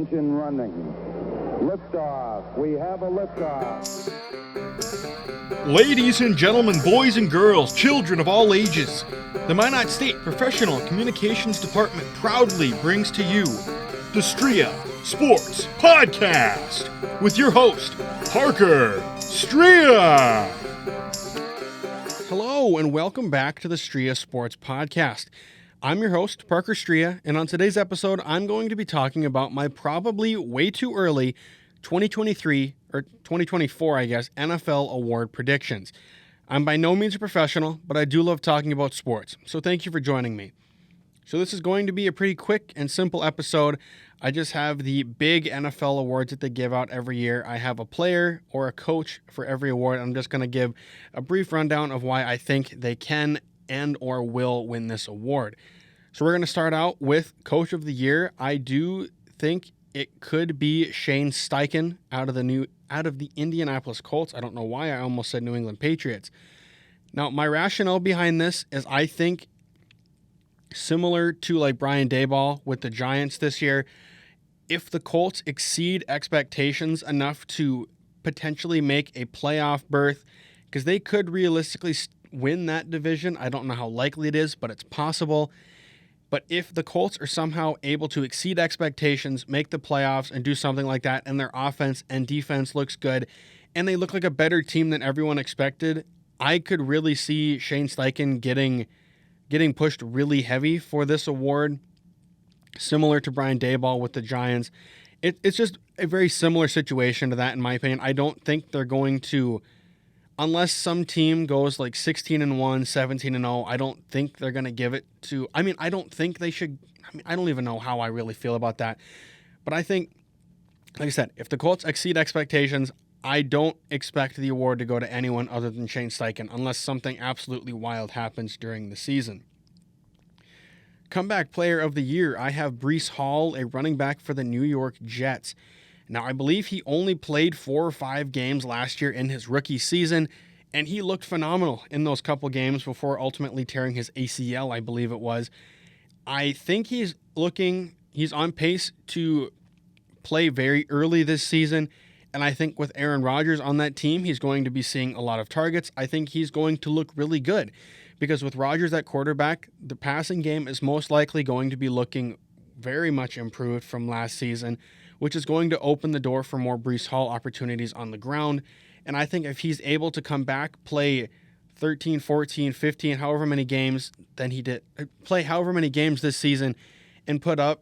engine running. Liftoff. We have a liftoff. Ladies and gentlemen, boys and girls, children of all ages, the Minot State Professional Communications Department proudly brings to you the Striha Sports Podcast with your host, Parker Striha. Hello and welcome back to the Striha Sports Podcast. I'm your host, Parker Striha, and on today's episode, I'm going to be talking about my probably way too early 2023 or 2024, I guess, NFL award predictions. I'm by no means a professional, but I do love talking about sports, so thank you for joining me. So this is going to be a pretty quick and simple episode. I just have the big NFL awards that they give out every year. I have a player or a coach for every award. I'm just going to give a brief rundown of why I think they can and or will win this award. So we're going to start out with Coach of the Year. I do think it could be Shane Steichen out of the Indianapolis Colts. I don't know why I almost said New England Patriots. Now, my rationale behind this is I think similar to like Brian Daboll with the Giants this year, if the Colts exceed expectations enough to potentially make a playoff berth, because they could realistically win that division. I don't know how likely it is, but it's possible. But if the Colts are somehow able to exceed expectations, make the playoffs, and do something like that, and their offense and defense looks good, and they look like a better team than everyone expected, I could really see Shane Steichen getting pushed really heavy for this award, similar to Brian Daboll with the Giants. It's just a very similar situation to that, in my opinion. I don't think they're going to, unless some team goes like 16-1, 17-0, I don't think they're going to give it to, I don't think they should, I don't even know how I really feel about that. But I think, like I said, if the Colts exceed expectations, I don't expect the award to go to anyone other than Shane Steichen, unless something absolutely wild happens during the season. Comeback Player of the Year, I have Breece Hall, a running back for the New York Jets. Now, I believe he only played 4 or 5 games last year in his rookie season, and he looked phenomenal in those couple games before ultimately tearing his ACL, I believe it was. I think he's on pace to play very early this season, and I think with Aaron Rodgers on that team, he's going to be seeing a lot of targets. I think he's going to look really good, because with Rodgers at quarterback, the passing game is most likely going to be looking very much improved from last season, which is going to open the door for more Breece Hall opportunities on the ground. And I think if he's able to come back, play 13, 14, 15, however many games than he did, play however many games this season and put up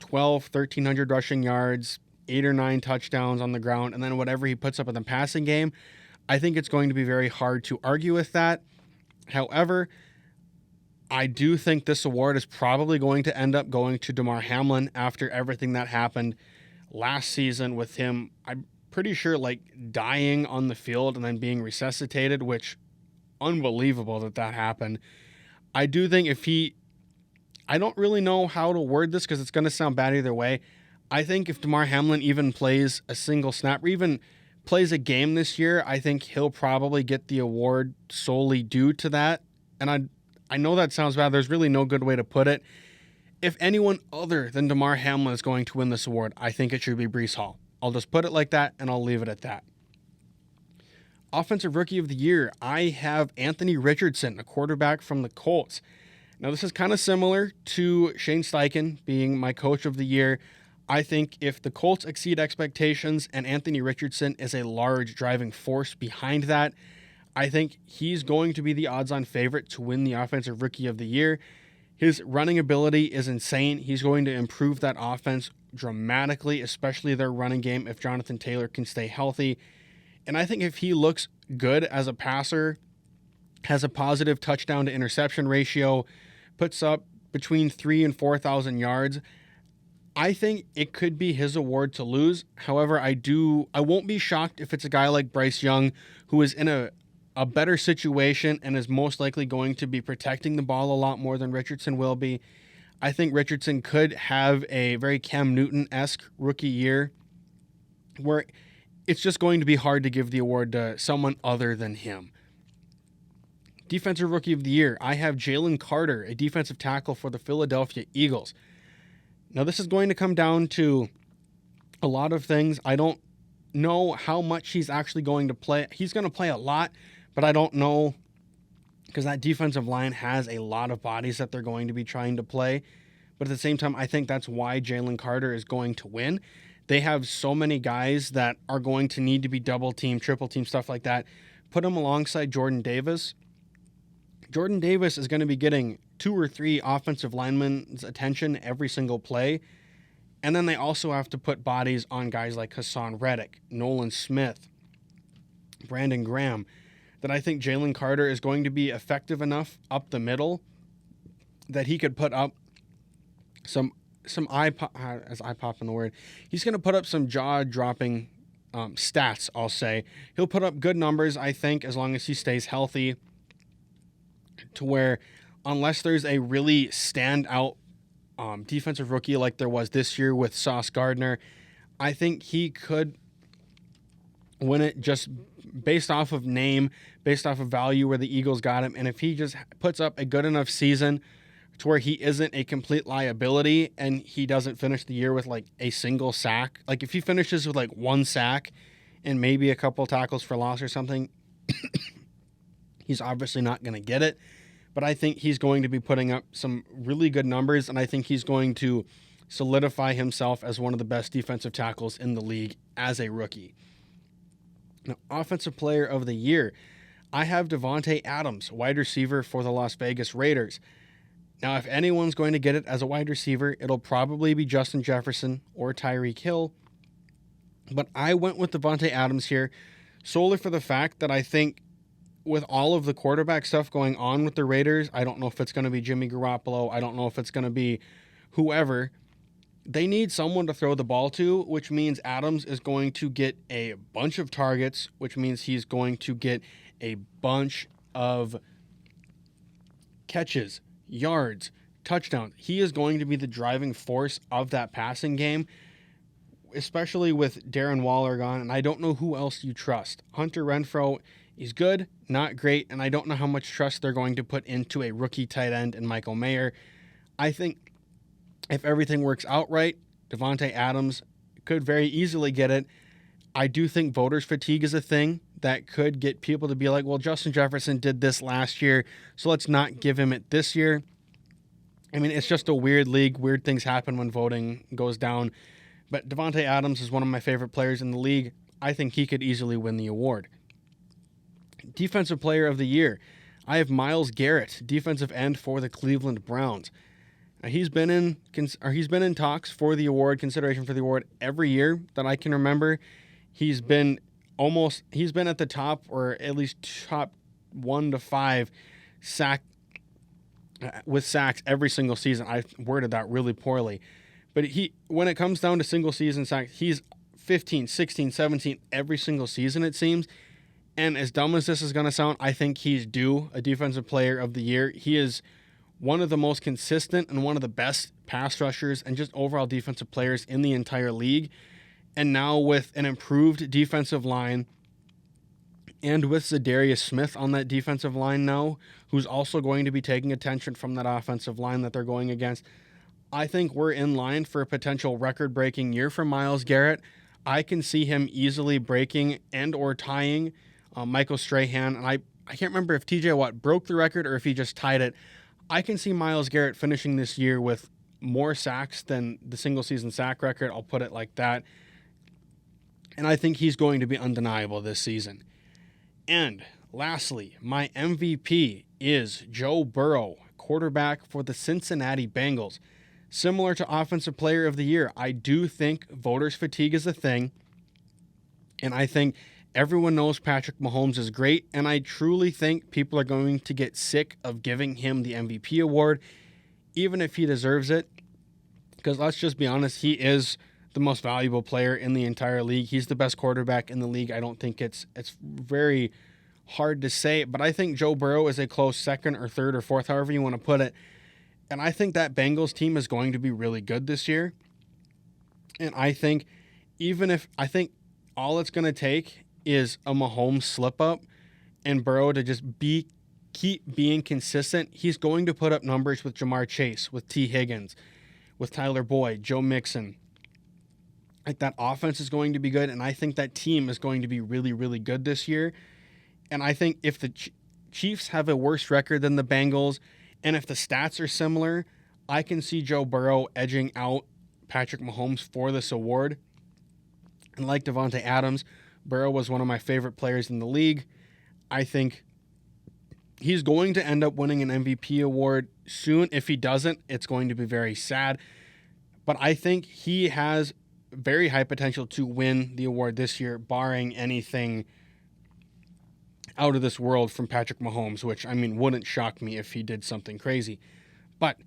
1,300 rushing yards, 8 or 9 touchdowns on the ground, and then whatever he puts up in the passing game, I think it's going to be very hard to argue with that. However, I do think this award is probably going to end up going to Damar Hamlin after everything that happened last season with him, I'm pretty sure, like dying on the field and then being resuscitated, which unbelievable that happened. I do think I don't really know how to word this because it's going to sound bad either way. I think if Damar Hamlin even plays a single snap or even plays a game this year, I think he'll probably get the award solely due to that. And I know that sounds bad. There's really no good way to put it. If anyone other than Damar Hamlin is going to win this award, I think it should be Breece Hall. I'll just put it like that, and I'll leave it at that. Offensive Rookie of the Year, I have Anthony Richardson, a quarterback from the Colts. Now, this is kind of similar to Shane Steichen being my Coach of the Year. I think if the Colts exceed expectations and Anthony Richardson is a large driving force behind that, I think he's going to be the odds-on favorite to win the Offensive Rookie of the Year. His running ability is insane. He's going to improve that offense dramatically, especially their running game if Jonathan Taylor can stay healthy. And I think if he looks good as a passer, has a positive touchdown to interception ratio, puts up between 3,000 and 4,000 yards, I think it could be his award to lose. However, I won't be shocked if it's a guy like Bryce Young, who is in a better situation and is most likely going to be protecting the ball a lot more than Richardson will be. I think Richardson could have a very Cam Newton-esque rookie year where it's just going to be hard to give the award to someone other than him. Defensive Rookie of the Year, I have Jalen Carter, a defensive tackle for the Philadelphia Eagles. Now, this is going to come down to a lot of things. I don't know how much he's actually going to play. He's going to play a lot, but I don't know, because that defensive line has a lot of bodies that they're going to be trying to play. But at the same time, I think that's why Jalen Carter is going to win. They have so many guys that are going to need to be double team, triple team, stuff like that. Put him alongside Jordan Davis. Jordan Davis is going to be getting 2 or 3 offensive linemen's attention every single play. And then they also have to put bodies on guys like Hassan Reddick, Nolan Smith, Brandon Graham, that I think Jalen Carter is going to be effective enough up the middle that he could put up some eye pop in the word. He's going to put up some jaw-dropping stats, I'll say. He'll put up good numbers, I think, as long as he stays healthy, to where unless there's a really standout defensive rookie like there was this year with Sauce Gardner, I think he could win it just based off of name, based off of value where the Eagles got him. And if he just puts up a good enough season to where he isn't a complete liability and he doesn't finish the year with like a single sack, like if he finishes with like 1 sack and maybe a couple tackles for loss or something, he's obviously not going to get it. But I think he's going to be putting up some really good numbers, and I think he's going to solidify himself as one of the best defensive tackles in the league as a rookie. Now, Offensive Player of the Year, I have Davante Adams, wide receiver for the Las Vegas Raiders. Now, if anyone's going to get it as a wide receiver, it'll probably be Justin Jefferson or Tyreek Hill. But I went with Davante Adams here solely for the fact that I think with all of the quarterback stuff going on with the Raiders, I don't know if it's going to be Jimmy Garoppolo. I don't know if it's going to be whoever. They need someone to throw the ball to, which means Adams is going to get a bunch of targets, which means he's going to get a bunch of catches, yards, touchdowns. He is going to be the driving force of that passing game, especially with Darren Waller gone, and I don't know who else you trust. Hunter Renfrow is good, not great, and I don't know how much trust they're going to put into a rookie tight end in Michael Mayer. I think if everything works out right, Davante Adams could very easily get it. I do think voters fatigue is a thing that could get people to be like, well, Justin Jefferson did this last year, so let's not give him it this year. I mean, it's just a weird league. Weird things happen when voting goes down. But Davante Adams is one of my favorite players in the league. I think he could easily win the award. Defensive Player of the Year, I have Myles Garrett, defensive end for the Cleveland Browns. Now, he's been in talks for the award, consideration for the award every year that I can remember. He's been at the top, or at least top 1 to 5 with sacks every single season. I worded that really poorly. But when it comes down to single season sacks, he's 15, 16, 17 every single season, it seems. And as dumb as this is going to sound, I think he's due a Defensive Player of the Year. He is one of the most consistent and one of the best pass rushers and just overall defensive players in the entire league. And now with an improved defensive line and with Zadarius Smith on that defensive line now, who's also going to be taking attention from that offensive line that they're going against, I think we're in line for a potential record-breaking year for Myles Garrett. I can see him easily breaking and or tying Michael Strahan, and I can't remember if TJ Watt broke the record or if he just tied it. I can see Myles Garrett finishing this year with more sacks than the single-season sack record. I'll put it like that. And I think he's going to be undeniable this season. And lastly, my MVP is Joe Burrow, quarterback for the Cincinnati Bengals. Similar to Offensive Player of the Year, I do think voters fatigue is a thing. And I think everyone knows Patrick Mahomes is great, and I truly think people are going to get sick of giving him the MVP award, even if he deserves it. Because let's just be honest, he is the most valuable player in the entire league. He's the best quarterback in the league. I don't think it's very hard to say, but I think Joe Burrow is a close second or third or fourth, however you want to put it. And I think that Bengals team is going to be really good this year. And I think all it's going to take is a Mahomes slip up and Burrow to just keep being consistent. He's going to put up numbers with Jamar Chase, with T. Higgins, with Tyler Boyd, Joe Mixon, Like, that offense is going to be good, and I think that team is going to be really, really good this year. And I think if the Chiefs have a worse record than the Bengals, and if the stats are similar, I can see Joe Burrow edging out Patrick Mahomes for this award. And like Devontae Adams, Burrow was one of my favorite players in the league. I think he's going to end up winning an MVP award soon. If he doesn't, it's going to be very sad. But I think he has very high potential to win the award this year, barring anything out of this world from Patrick Mahomes, which, I mean, wouldn't shock me if he did something crazy. But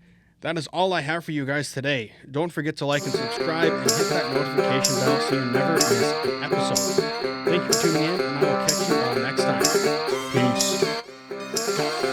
that is all I have for you guys today. Don't forget to like and subscribe and hit that notification bell so you never miss an episode. Thank you for tuning in, and I will catch you all next time. Peace.